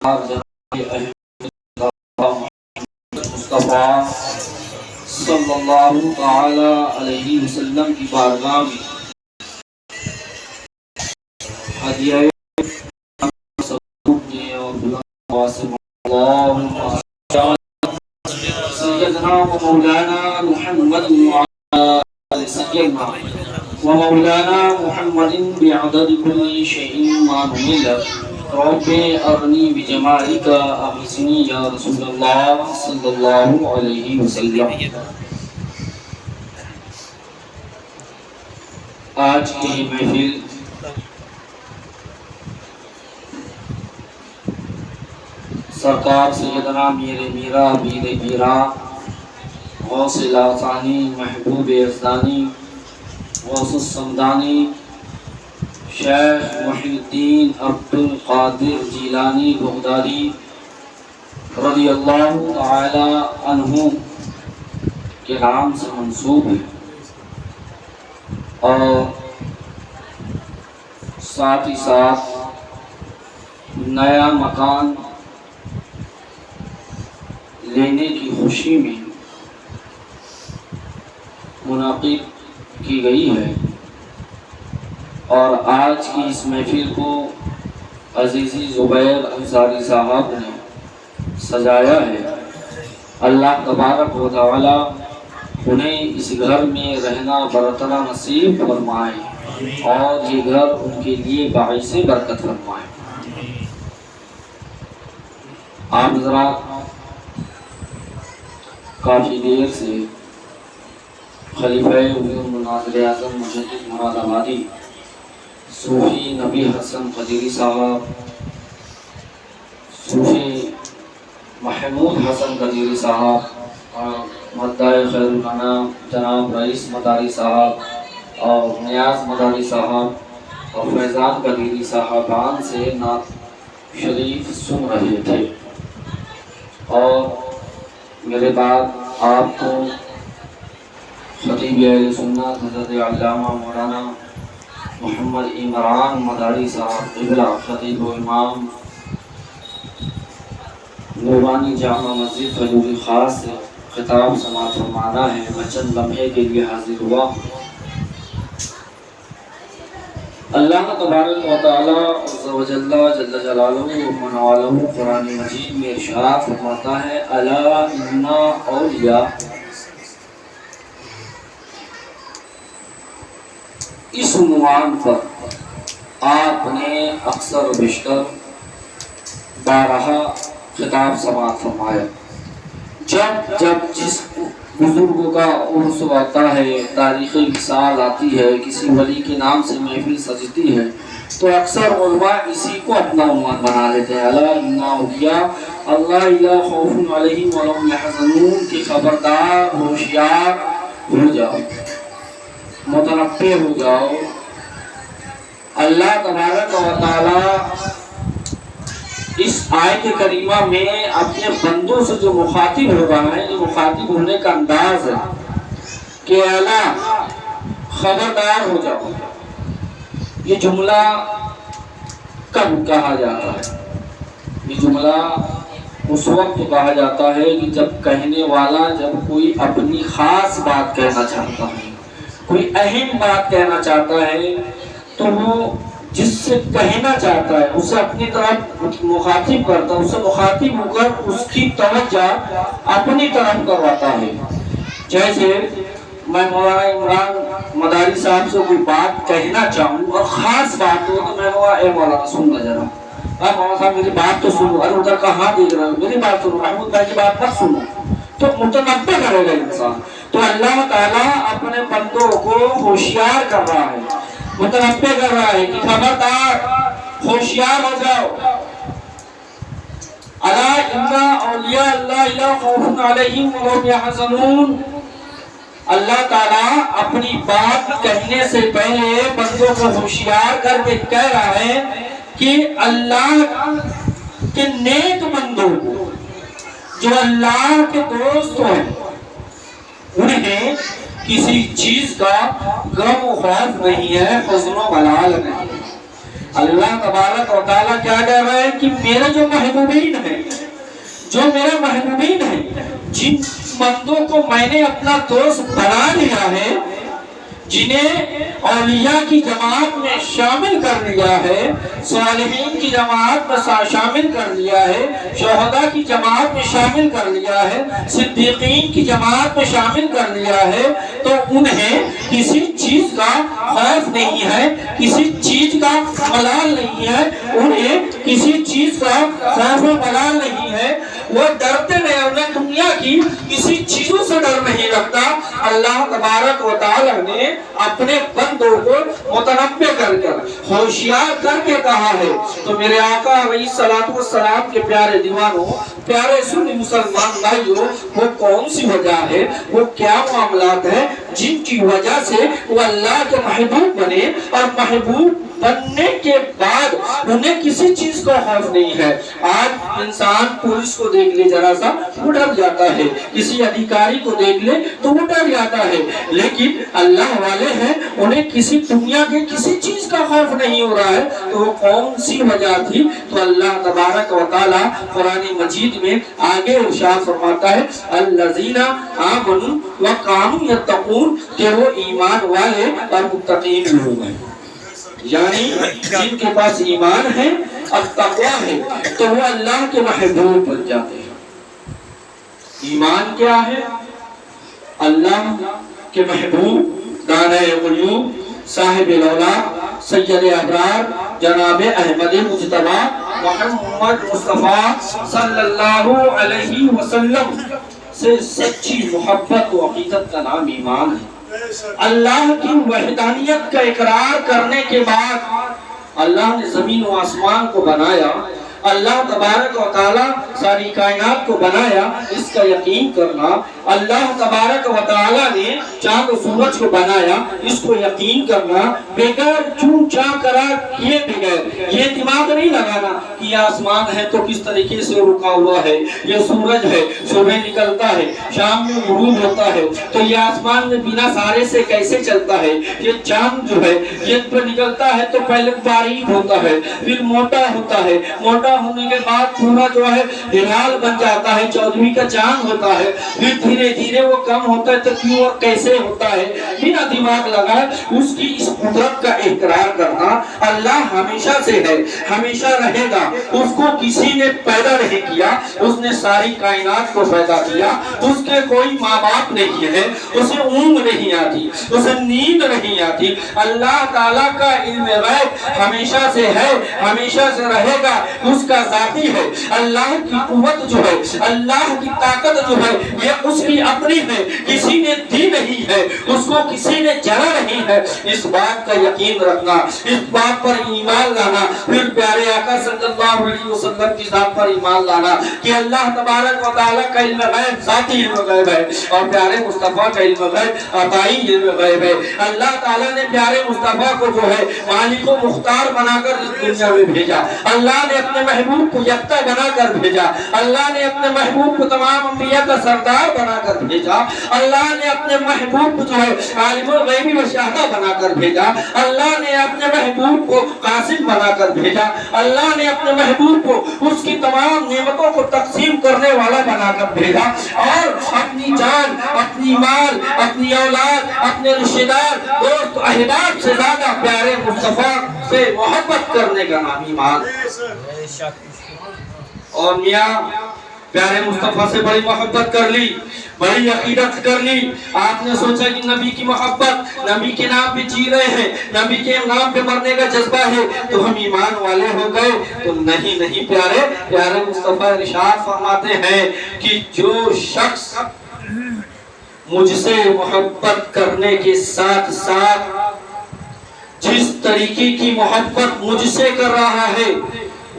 مصطفیٰ صلی اللہ تعالی علیہ وسلم کی بارگاہ میں ہدیہ سیدنا و مولانا محمد وعلى سيدنا ومولانا محمد بعدد كل شيء ما نمل رب أرني بجمالك أغثني يا رسول الله صلى الله عليه وسلم. آج کی محفل سرکار سیدنا میر میرا پیر پیرا غوث لاثانی محبوب افزانی غوث السمدانی شیخ محی الدین عبدالقادر جیلانی بغدادی رضی اللہ تعالی عنہ کے نام سے منسوب ہے، اور ساتھ ہی ساتھ نیا مکان لینے کی خوشی میں منعقد کی گئی ہے. اور آج کی اس محفل کو عزیزی زبیر انصاری صاحب نے سجایا ہے. اللہ تبارک و تعالی انہیں اس گھر میں رہنا برقرار نصیب فرمائے اور یہ گھر ان کے لیے باعث برکت فرمائے. آپ حضرات کافی دیر سے خلیفہ حضور مناظر اعظم مجدد مراد آبادی صوفی نبی حسن قدیری صاحب، صوفی محمود حسن قدیری صاحب اور مدعی خیر الانام جناب رئیس مداری صاحب اور نیاز مداری صاحب اور فیضان قدیری صاحبان سے نعت شریف سن رہے تھے. اور میرے بعد آپ کو خطیب اہل سنت حضرت علامہ مولانا محمد عمران مداری صاحب قبلہ خطیب و امام نورانی جامع مسجد فجوری خاص سے خطاب سماعت فرمانا ہے. میں چند لمحے کے لیے حاضر ہوا. اللہ تبارک و تعالی عز و جل جل جلالہ و منوالہ قرآن مجید میں ارشاد فرماتا ہے الا ان اولیاء. اس عنوان پر آپ نے اکثر و بیشتر بارہا خطاب سماعت فرمایا. جب جس بزرگ کا عرس آتا ہے، تاریخ وصال آتی ہے، کسی ولی کے نام سے محفل سجتی ہے، تو اکثر علماء اسی کو اپنا عنوان بنا لیتے ہیں. الا ان اولیاء اللہ لا خوف علیہم ولا هم یحزنون کہ خبردار، ہوشیار ہو جاؤ، متنبہ ہو جاؤ. اللہ تبارک و تعالی اس آیت کریمہ میں اپنے بندوں سے جو مخاطب ہو رہا ہے، یہ مخاطب ہونے کا انداز ہے کہ اعلیٰ خبردار ہو جاؤ. یہ جملہ کب کہا جاتا ہے؟ یہ جملہ اس وقت کہا جاتا ہے کہ جب کہنے والا جب کوئی اپنی خاص بات کہنا چاہتا ہے، کوئی اہم بات کہنا چاہتا ہے، تو وہ جس سے کہنا چاہتا ہے اسے اپنی طرف مخاطب کرتا ہے، اسے مخاطب ہو کر اس کی توجہ اپنی طرف کرواتا ہے. جیسے میں مولانا عمران مداری صاحب سے کوئی بات کہنا چاہوں اور خاص بات ہو تو میں کہوں اے مولانا سننا ذرا، مولانا صاحب میری بات تو سنو، ارے ادھر کہاں دیکھ رہے ہو، میری بات سنو، محمود بھائی کی بات مت سنو، تو متنبہ کرے گا انسان. تو اللہ تعالیٰ اپنے بندوں کو ہوشیار کر رہا ہے، متنبہ کر رہا ہے کہ خبردار، ہوشیار ہو جاؤ. الا ان اولیاء اللہ لا خوف علیہم ولا هم یحزنون. اللہ تعالیٰ اپنی بات کہنے سے پہلے بندوں کو ہوشیار کر کے کہہ رہا ہے کہ اللہ کے نیک بندوں جو اللہ کے دوست ہیں انہیں کسی چیز کا غم و خوف نہیں ہے، حزن و ملال نہیں ہے. اللہ تبارک و تعالیٰ کیا کہہ رہے ہیں کہ میرے جو محبوبین ہیں، جو میرے محبوبین ہیں، جن بندوں کو میں نے اپنا دوست بنا لیا ہے، جنہیں اولیاء کی جماعت میں شامل کر لیا ہے، صالحین کی جماعت میں شامل کر لیا ہے، شہداء کی جماعت میں شامل کر لیا ہے، صدیقین کی جماعت میں شامل کر لیا ہے، تو انہیں کسی چیز کا خوف نہیں ہے، کسی چیز کا ملال نہیں ہے، انہیں کسی چیز کا خوف و ملال نہیں ہے، وہ ڈرتے نہیں، انہیں دنیا کی کسی چیزوں سے ڈر نہیں لگتا۔ اللہ تبارک و تعالیٰ نے اپنے بندوں کو متنبع کر کر ہوشیار کر کے کہا ہے۔ تو میرے آقا علیہ السلام کے پیارے دیوانوں، پیارے سنی مسلمان بھائیوں، وہ کون سی وجہ ہے، وہ کیا معاملات ہیں جن کی وجہ سے وہ اللہ کے محبوب بنے، اور محبوب بننے کے بعد انہیں کسی چیز کا خوف نہیں ہے۔ آج انسان پولیس کو دیکھ لے ذرا سا وہ ڈر جاتا ہے، کسی ادھیکاری کو دیکھ لے تو وہ ڈر جاتا ہے، لیکن اللہ والے ہیں، انہیں کسی دنیا کے کسی چیز کا خوف نہیں ہو رہا ہے۔ تو وہ کون سی وجہ تھی؟ تو اللہ تبارک و تعالی قرآن مجید میں آگے ارشاد فرماتا ہے الذین آمنوا وکانوا یتقون، کہ وہ ایمان والے اور متقین لوگ ہیں، یعنی جن کے پاس ایمان ہے اور تقوی ہے تو وہ اللہ کے محبوب بن جاتے ہیں۔ ایمان کیا ہے؟ اللہ کے محبوب، دانۂ غیوب، صاحب الاولاد، سید ابرار، جناب احمد مجتبی محمد مصطفیٰ صلی اللہ علیہ وسلم سے سچی محبت و عقیدت کا نام ایمان ہے۔ اللہ کی وحدانیت کا اقرار کرنے کے بعد اللہ نے زمین و آسمان کو بنایا، اللہ تبارک و تعالیٰ ساری کائنات کو بنایا، اس کا یقین کرنا، اللہ تبارک و تعالیٰ نے چاند و سورج کو بنایا، اس کو یقین کرنا، بغیر چون چاں قرار کیے بغیر یہ دماغ نہیں لگانا کہ یہ آسمان ہے تو کس طریقے سے رکا ہوا ہے، یہ سورج ہے صبح نکلتا ہے شام میں غروب ہوتا ہے تو یہ آسمان میں بنا سارے سے کیسے چلتا ہے، یہ چاند جو ہے یہ پر نکلتا ہے تو پہلے باریک ہوتا ہے پھر موٹا ہوتا ہے، موٹا ہونے کے بعد پورا جو ہے ہلال بن جاتا ہے، 14ویں کا چاند ہوتا ہے، پھر دھیرے دھیرے وہ کم ہوتا ہے تو کیوں اور کیسے ہوتا ہے، بنا دماغ لگائے اس کی اس قدرت کا اقرار کرنا۔ اللہ ہمیشہ سے ہے، ہمیشہ رہے گا، اس کو کسی نے پیدا نہیں کیا، اس نے ساری کائنات کو پیدا کیا، اس کے کوئی ماں باپ نہیں ہے، اسے اونگ نہیں آتی، اسے نیند نہیں آتی۔ اللہ تعالیٰ کا علم غیب ہمیشہ سے ہے، ہمیشہ سے رہے گا، اس کا ذاتی ہے۔ اللہ کی قوت جو ہے، اللہ کی طاقت جو ہے یہ اس کی اپنی ہے، کسی نے دی نہیں ہے، اس کو کسی نے جڑا نہیں ہے۔ اس بات کا یقین رکھنا، اس بات پر ایمان لانا، پھر پیارے آقا صلی اللہ علیہ وسلم کی ذات پر ایمان لانا کہ اللہ تبارک و تعالیٰ کا علم غیب ذاتی علم غیب ہے اور پیارے مصطفیٰ کا علم غیب عطائی علم غیب ہے۔ اللہ تعالیٰ نے پیارے مصطفیٰ کو جو ہے مالک و مختار بنا کر اس دنیا میں بھیجا، اللہ نے اپنے محبوب کو یکتا بنا کر بھیجا، اللہ نے اپنے محبوب کو تمام انبیاء کا سردار بنا کر بھیجا، اللہ نے اپنے محبوب کو جو ہے عالم الغیبی و شہادہ بنا کر بھیجا، اللہ نے اپنے محبوب کو قاسم بنا کر بھیجا، اللہ نے اپنے محبوب کو اس کی تمام نعمتوں کو تقسیم کرنے والا بنا کر بھیجا، اور اپنی جان، اپنی مال، اپنی اولاد، اپنے رشتہ دار، دوست احباب سے زیادہ پیارے مصطفیٰ سے محبت کرنے کا نام ایمان۔ اور میاں پیارے مصطفیٰ سے بڑی محبت کر لی، بڑی عقیدت کر لی، آپ نے سوچا کہ نبی کی محبت، نبی کے نام پہ جی رہے ہیں، نبی کے نام پہ مرنے کا جذبہ ہے تو ہم ایمان والے ہو گئے، تو نہیں نہیں پیارے، پیارے مصطفیٰ ارشاد فرماتے ہیں کہ جو شخص مجھ سے محبت کرنے کے ساتھ ساتھ جس طریقے کی محبت مجھ سے کر رہا ہے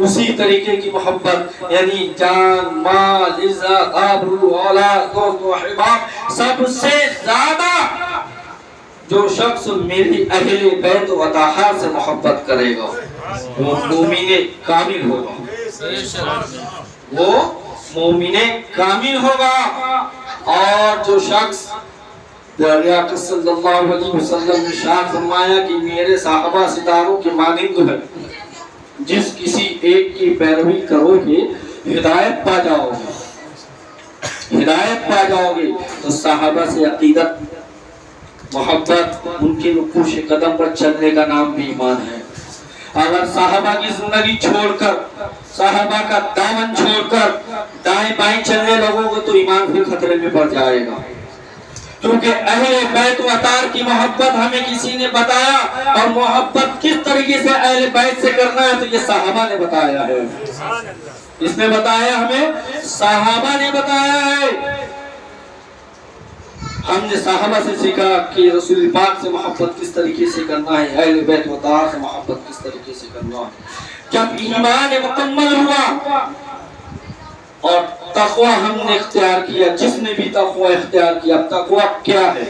اسی طریقے کی محبت، یعنی جان، مال، عزت، آبرو، اولاد، دوست و احباب، سب سے زیادہ جو شخص میری اہل بیت و اطہار سے محبت کرے گا وہ مومن کامل ہوگا، وہ مومن کامل ہوگا۔ اور جو شخص پیارے آقا صلی اللہ علیہ وسلم نے ارشاد فرمایا کہ میرے صحابہ ستاروں کے مانند ہے، جس کسی ایک کی پیروی کرو گے ہدایت پا جاؤ گے، ہدایت پا جاؤ گے۔ تو صحابہ سے عقیدت، محبت، ان کے نقوش قدم پر چلنے کا نام بھی ایمان ہے۔ اگر صحابہ کی زندگی چھوڑ کر، صحابہ کا دامن چھوڑ کر دائیں بائیں چلنے لگو گے تو ایمان پھر خطرے میں پڑ جائے گا، کیونکہ اہل بیت و اطہار کی محبت ہمیں کسی نے بتایا، اور محبت کس طریقے سے اہل بیت سے کرنا ہے تو یہ صحابہ نے بتایا ہے۔ اس نے بتایا ہمیں، صحابہ نے بتایا ہے۔ ہم نے صحابہ سے سیکھا کہ رسول پاک سے محبت کس طریقے سے کرنا ہے، اہل بیت و اطہار سے محبت کس طریقے سے کرنا ہے۔ جب ایمان مکمل ہوا اور تقوی ہم نے اختیار کیا، جس نے بھی تقوی اختیار کیا، تقوی کیا ہے،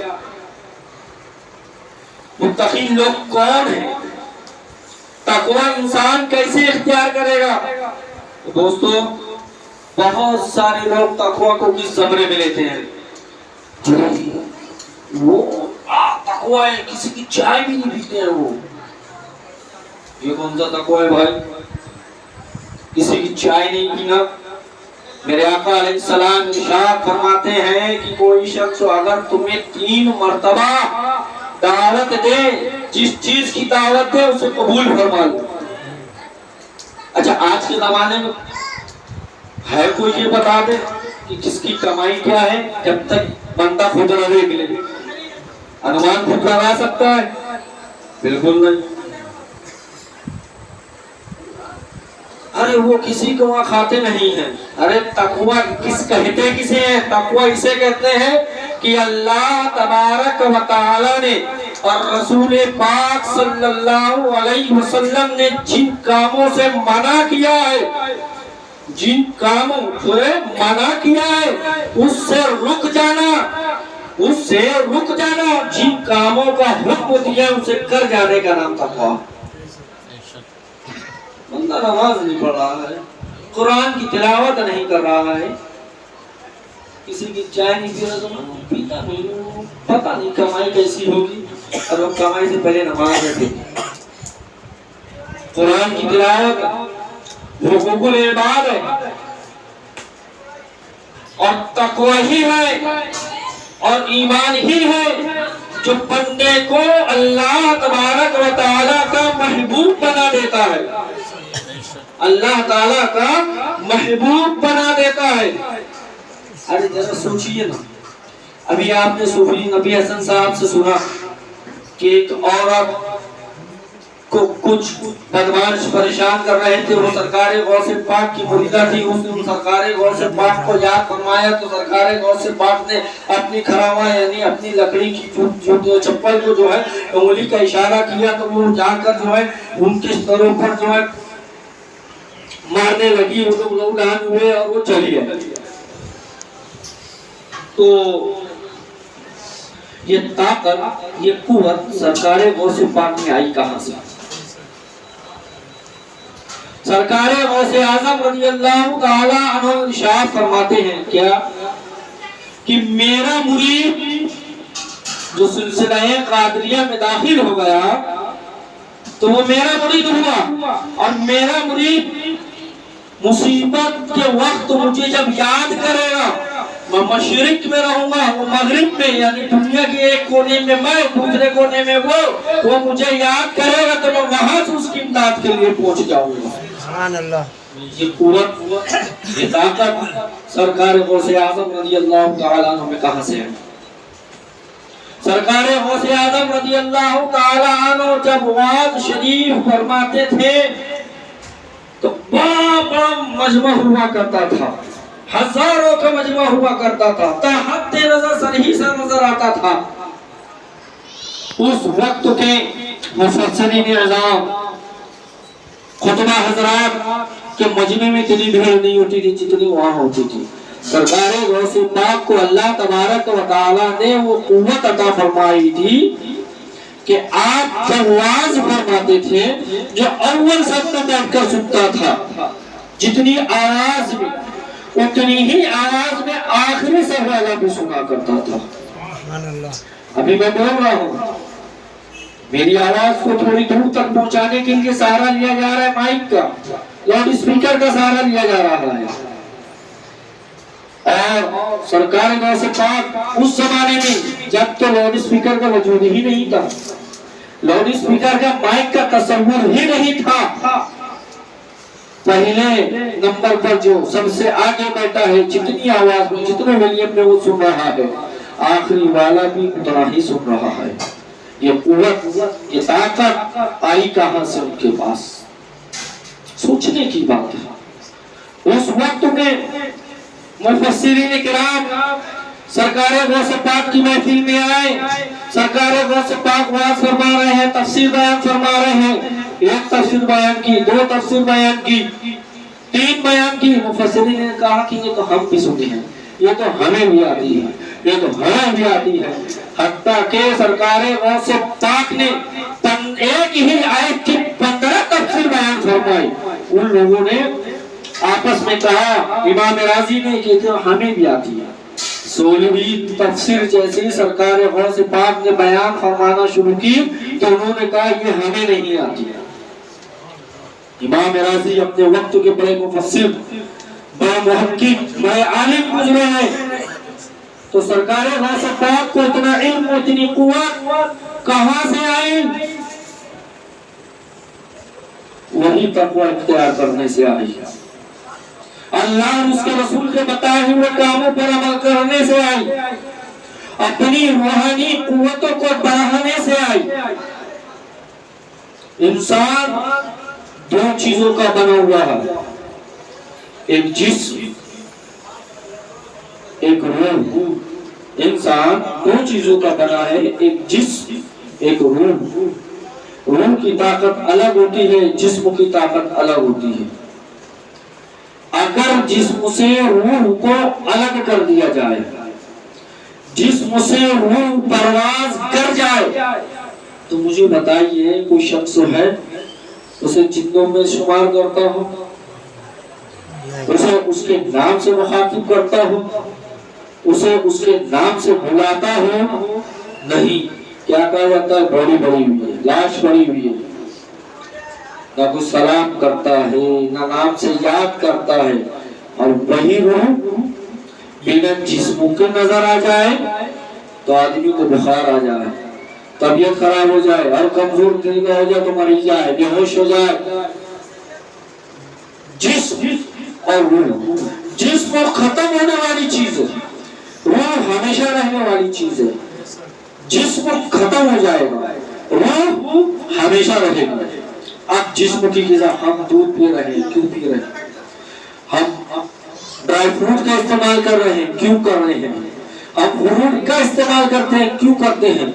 متقی لوگ کون ہیں، تقوی انسان کیسے اختیار کرے گا؟ دوستو، بہت سارے لوگ تقوی کو کس زمرے میں لیتے ہیں؟ وہ تقوی ہے، کسی کی چائے بھی نہیں پیتے ہیں وہ۔ یہ کون سا تقوی ہے بھائی؟ کسی کی چائے نہیں پینا۔ میرے آقا علیہ السلام ارشاد فرماتے ہیں کہ کوئی شخص اگر تمہیں 3 مرتبہ دعوت دے، جس چیز کی دعوت دے اسے قبول فرما لو۔ اچھا، آج کے زمانے میں ہے کوئی یہ بتا دے کہ کس کی کمائی کیا ہے؟ جب تک بندہ خود نہ دیکھ لے، انومان خود لگا سکتا ہے؟ بالکل نہیں۔ ارے وہ کسی کو وہاں کھاتے نہیں ہیں۔ ارے تقوی کس کہتے کسے ہیں؟ تقوی اسے کہتے ہیں کہ اللہ تبارک و تعالی نے اور رسول پاک صلی اللہ علیہ وسلم نے جن کاموں سے منع کیا ہے، جن کاموں سے منع کیا ہے اس سے رک جانا، اس سے رک جانا، جن کاموں کا حکم دیا اسے کر جانے کا نام تقوی۔ بندہ نماز نہیں پڑھ رہا ہے، قرآن کی تلاوت نہیں کر رہا ہے، کسی کی چائے نہیں پی رہا، تو پیتا نہیں ہوں، پتہ نہیں کمائی کیسی ہوگی، اور وہ کمائی سے پہلے نماز رہتے ہیں۔ قرآن کی تلاوت حقوق العباد ہے، اور تقوی ہی ہے اور ایمان ہی ہے جو بندے کو اللہ تبارک و تعالیٰ کا محبوب بنا دیتا ہے، اللہ تعالیٰ کا محبوب بنا دیتا ہے۔ ارے ذرا سوچئے نا، ابھی آپ نے صوفی نبی حسن صاحب سے سنا کہ ایک عورت کو کچھ بدمعاش پریشان کر رہے تھے، وہ سرکار غوث پاک کی مریدہ تھی، اس نے سرکار غوث پاک کو یاد فرمایا تو سرکار غوث پاک نے اپنی کھراوا یعنی اپنی لکڑی کی چپل کو جو ہے انگلی کا اشارہ کیا تو وہ جا کر جو ہے ان کے سروں پر جو ہے مارنے لگی، وہ لوگ لولان ہوئے اور وہ چلی گئے۔ تو یہ طاقت، یہ قوت سرکار غوث پاک میں آئی کہاں سے؟ سرکار غوث اعظم رضی اللہ تعالی عنہ ارشاد فرماتے ہیں کیا کہ میرا مرید جو سلسلہ قادریہ میں داخل ہو گیا تو وہ میرا مرید ہوا، اور میرا مرید مصیبت کے وقت مجھے جب یاد کرے گا، میں مشرق میں رہوں گا، وہ مغرب میں یعنی دنیا کے ایک کونے میں میں، دوسرے کونے میں وہ مجھے یاد کرے گا تو میں وہاں سے اس کی امداد کے لیے پہنچ جاؤں گا۔ سبحان اللہ۔ یہ قوت، یہ طاقت سرکار غوث اعظم رضی اللہ تعالیٰ عنہ میں کہاں سے ہے؟ سرکار غوث اعظم رضی اللہ تعالیٰ عنہ جب وعظ شریف فرماتے تھے تو بڑا مجمع ہوا کرتا تھا، ہزاروں کا مجمع ہوا کرتا تھا، تا حد نظر سر ہی سر نظر آتا تھا۔ اس وقت کے مفسرین اعظام، خطبہ حضرات کے مجمع میں اتنی بھیڑ نہیں ہوتی تھی جتنی وہاں ہوتی تھی۔ سرکار غوث پاک کو اللہ تبارک و تعالیٰ نے وہ قوت عطا فرمائی تھی کہ آپ جب وعظ فرماتے تھے جو اول صف میں بیٹھ کر سنتا تھا، جتنی آواز میں اتنی ہی آواز میں آخری صف والا بھی سنا کرتا تھا۔ ابھی میں بول رہا ہوں میری آواز کو تھوڑی دور تک پہنچانے کے لیے سہارا لیا جا رہا ہے مائک کا، لاؤڈ اسپیکر کا سہارا لیا جا رہا ہے۔ اور سرکار غوث پاک اس زمانے میں جب تو لاؤڈ اسپیکر کا وجود ہی نہیں تھا، لاؤڈ اسپیکر کا مائک کا تصور ہی نہیں تھا، پہلے نمبر پر جو سب سے آگے بیٹھا ہے، جتنی آواز میں جتنے ولیوم میں وہ سن رہا ہے، آخری والا بھی اتنا ہی سن رہا ہے۔ یہ قوت، یہ طاقت آئی کہاں سے ان کے پاس؟ سوچنے کی بات ہے۔ اس وقت میں مفسرین کرام سرکار غوث پاک کی محفل میں آئے، سرکار غوث پاک واعظ فرما رہے ہیں، تفسیر بیان فرما رہے ہیں، ایک تفسیر بیان کی، دو تفسیر بیان کی، تین بیان کی۔ مفسرین نے کہا کہ یہ تو ہم بھی سنتے ہیں، یہ تو ہمیں بھی آتی ہے، یہ تو ہمیں بھی آتی ہے۔ حتیٰ کہ سرکار غوث پاک نے ایک ہی آیت کی 15 تفسیر بیان فرمائی۔ ان لوگوں نے آپس میں کہا، امام راضی نے، کہ ہمیں بھی آتی ہے۔ 16ویں تفسیر جیسے سرکار غوث پاک نے بیان فرمانا شروع کی تو انہوں نے کہا یہ ہمیں نہیں آتی ہے۔ امام راضی اپنے وقت کے بڑے مفسر، بڑے محقق، بڑے عالم گزرے ہیں، تو سرکار غوث پاک کو اتنا علم و اتنی قوت کہاں سے آئی؟ وہی تقوی اختیار کرنے سے آئی، اللہ اور اس کے رسول کے بتائے ہوئے کاموں پر عمل کرنے سے آئی، اپنی روحانی قوتوں کو بڑھانے سے آئی۔ انسان دو چیزوں کا بنا ہوا ہے، ایک جسم، ایک روح۔ انسان دو چیزوں کا بنا ہے، ایک جسم، ایک روح۔ روح کی طاقت الگ ہوتی ہے، جسم کی طاقت الگ ہوتی ہے۔ اگر جسم سے روح کو الگ کر دیا جائے، جسم سے روح پرواز کر جائے، تو مجھے بتائیے کوئی شخص ہے اسے جنوں میں شمار کرتا ہو، اسے اس کے نام سے مخاطب کرتا ہو، اسے اس کے نام سے بلاتا ہو؟ نہیں۔ کیا کہا جاتا ہے؟ بڑی بڑی ہوئی ہے، لاش بڑی ہوئی ہے، نہ کوئی سلام کرتا ہے، نہ نام سے یاد کرتا ہے۔ اور وہی روح بنا جسم کے نظر آ جائے تو آدمی کو بخار آ جائے، طبیعت خراب ہو جائے، اور کمزور دل کا ہو جائے تو مر جائے، بے ہوش ہو جائے۔ جسم اور روح، جسم ختم ہونے والی چیز ہے، روح ہمیشہ رہنے والی چیز ہے۔ جسم ختم ہو جائے گا، روح ہمیشہ رہے گا۔ اب جسم کی غذا ہم دودھ پی رہے ہیں، کیوں پی رہے ہیں؟ ہم ڈرائی فروٹ کا استعمال کر رہے ہیں، کیوں کر رہے ہیں؟ ہم فروٹ کا استعمال کرتے ہیں، کیوں کرتے ہیں؟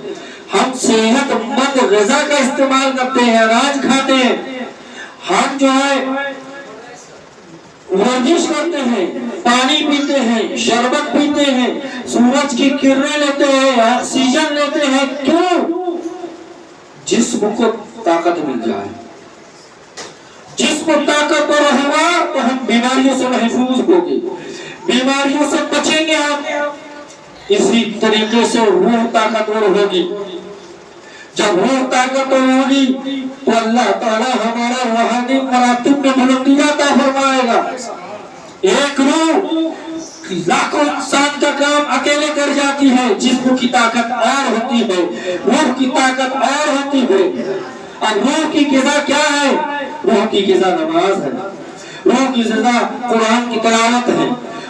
ہم صحت مند غذا کا استعمال کرتے ہیں، اناج کھاتے ہیں، ہم جو ہے ورزش کرتے ہیں، پانی پیتے ہیں، شربت پیتے ہیں، سورج کی کرنیں لیتے ہیں، آکسیجن لیتے ہیں، کیوں؟ جسم کو طاقت مل جائے۔ جسم طاقتور ہوا تو ہم بیماریوں سے محفوظ ہوں گے، بیماریوں سے بچیں گے ہم۔ اسی طریقے سے روح طاقتور ہوگی۔ جب روح طاقتور ہوگی تو اللہ تعالی ہمارا روحانی مراتب میں بلندی عطا فرمائے گا۔ ایک روح لاکھوں انسان کا کام اکیلے کر جاتی ہے، جسم کی طاقت اور ہوتی ہے، روح کی طاقت اور ہوتی ہے۔ اب روح کی غذا کیا ہے؟ روح کی غذا نماز ہے، روح کی غذا قرآن کی تلاوت ہے،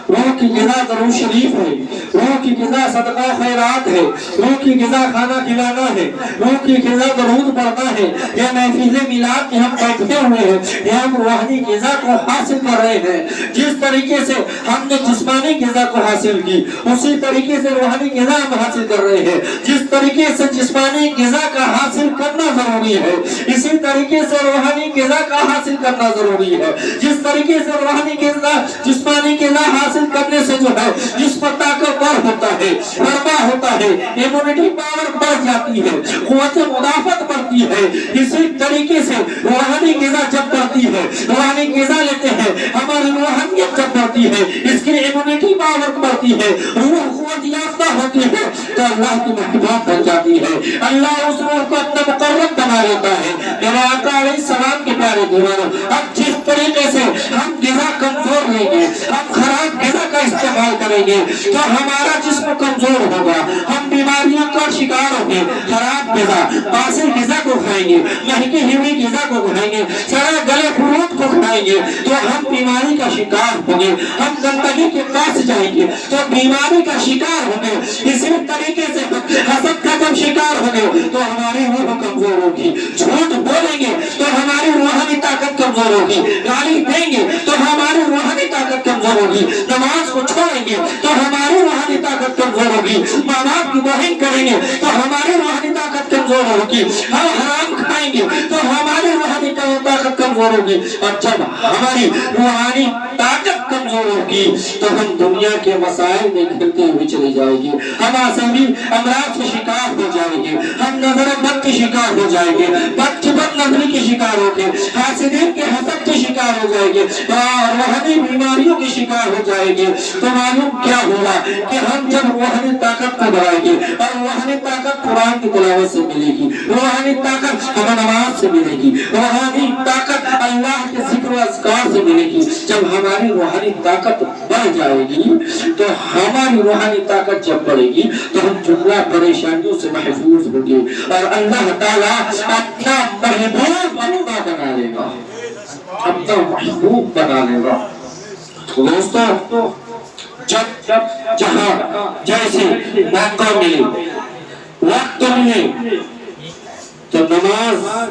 روح کی غذا درود شریف ہے، روح کی غذا صدقہ خیرات ہے، روح کی غذا کھانا کھلانا ہے، روح کی غذا درود پڑھنا ہے۔ یہ محفل میلاد میں ہم بیٹھے ہوئے ہیں، یہ ہم روحانی غذا کو حاصل کر رہے ہیں۔ جس طریقے سے ہم نے جسمانی غذا کو حاصل کی، اسی طریقے سے روحانی غذا ہم حاصل کر رہے ہیں۔ جس طریقے سے جسمانی غذا کا حاصل کرنا ضروری ہے، اسی طریقے سے روحانی غذا کا حاصل کرنا ضروری ہے۔ جس طریقے سے روحانی غذا جسمانی غذا حاصل حاصل کرنے سے جو ہے جسم طاقتور ہوتا ہے، برپا ہوتا ہے، امیونٹی پاور بڑھ جاتی ہے، قوت مدافعت بڑھتی ہے۔ اسی طریقے سے روحانی غذا جب بڑھتی ہے، روحانی غذا لیتے ہیں، ہماری روحانیت جب بڑھتی ہے، اس کی امیونٹی پاور بڑھتی ہے، روح قوت یافتہ ہوتی ہے، تو اللہ کی محبت بن جاتی ہے، اللہ اس روح کو اپنا مقرب بنا لیتا ہے۔ میرے آقا علیہ السلام کے پیارے دیوانوں، اب جس طریقے سے ہم غذا کمزور لیں گے، ہم خراب غذا کا استعمال کریں گے تو ہمارا جسم کمزور ہوگا، ہم بیماریوں کا شکار ہوں گے۔ خراب غذا، باسی غذا کو کھائیں گے، مہکی ہوئی غذا کو کھائیں گے، سڑے گلے فروٹ کو کھائیں گے تو ہم بیماری کا شکار ہوں گے، ہم گندگی کے پاس جائیں گے تو بیماری کا شکار ہوں گے۔ اسی طریقے سے حسد کا جب شکار ہوں گے تو ہماری روح کمزور ہوگی، جھوٹ بولیں گے تو ہماری روحانی طاقت کمزور ہوگی، گالی دیں گے تو ہماری روحانی طاقت کمزور ہوگی، نماز کو چھوڑیں گے تو ہماری روحانی طاقت کمزور ہوگی، ماں باپ کی توہین کریں گے تو ہماری روحانی طاقت کمزور ہوگی، ہم حرام کھائیں گے تو ہماری روحانی طاقت کمزور ہوگی، اور جب ہماری روحانی طاقت کمزور ہوگی تو ہم دنیا کے مسائل میں گھرتے ہوئے چلے جائیں گے، ہم عصبی امراض کے شکار ہو جائیں گے، ہم نظر بد کے شکار ہو جائیں گے، بد کی بد نظری کے شکار ہو گے، حاسدین کے حسد کے شکار ہو جائیں گے، اور روحانی بیماریوں کے شکار ہو جائیں گے۔ تو معلوم کیا ہوگا کہ ہم جب روحانی طاقت کو بڑھائیں گے، اور روحانی طاقت قرآن کی تلاوت سے ملے گی، روحانی طاقت ہمیں نماز سے ملے گی، روحانی طاقت اللہ کے ذکر و اذکار سے ملے گی۔ جب ہماری روحانی طاقت بڑھ جائے گی تو ہماری روحانی طاقت جب بڑھے گی تو ہم جملہ پریشانیوں سے محفوظ ہوں گے، اور اللہ تعالیٰ اپنا محبوب بندہ بنا لے گا، اپنا محبوب بنا لے گا۔ دوستو، جب جہاں جیسے موقع ملے، وقت ملے تو نماز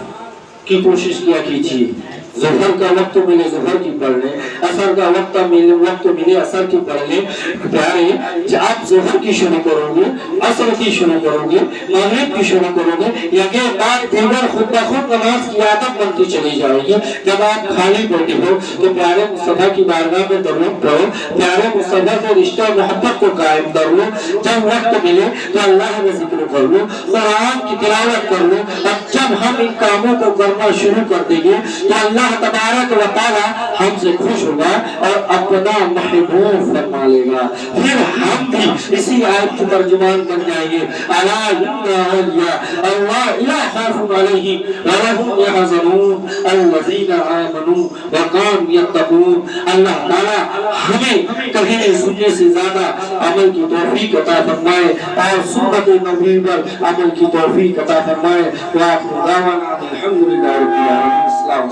کی کوشش کیا کیجیے، ظہر کا وقت ملے ظہر کی پڑھ لیں، عصر کا وقت ملے عصر کی پڑھ لیں۔ پیارے، جب آپ ظہر کی شروع کرو گے، عصر کی شروع کرو گے، مغرب کی شروع کرو گے، یہ بات دیگر خود بخود نماز کی عادت بنتی چلی جائے گی۔ جب آپ خالی بیٹھے ہو تو پیارے مصطفیٰ کی بارگاہ میں درود پڑھو، پیارے مصطفیٰ کے رشتہ محبت کو قائم کر لو، جب وقت ملے تو اللہ کا ذکر کر لو، قرآن کی تلاوت کر لو، اور جب ہم ان کاموں کو کرنا شروع کر دیں گے تو اللہ تبارک و تعالی ہم سے خوش ہوگا اور اپنا محبوب فرما لے گا۔ پھر ہم بھی اسی آیت کے ترجمان بن جائیں گے، الا ان اولیاء اللہ لا خوف علیہم ولا هم يحزنون الذین آمنوا وكانوا يتقون۔ اللہ تعالی ہمیں کہنے سننے سے زیادہ عمل کی توفیق عطا فرمائے اور سنت نبوی پر عمل کی توفیق عطا فرمائے۔ وآخر دعوانا الحمدللہ رب العالمین۔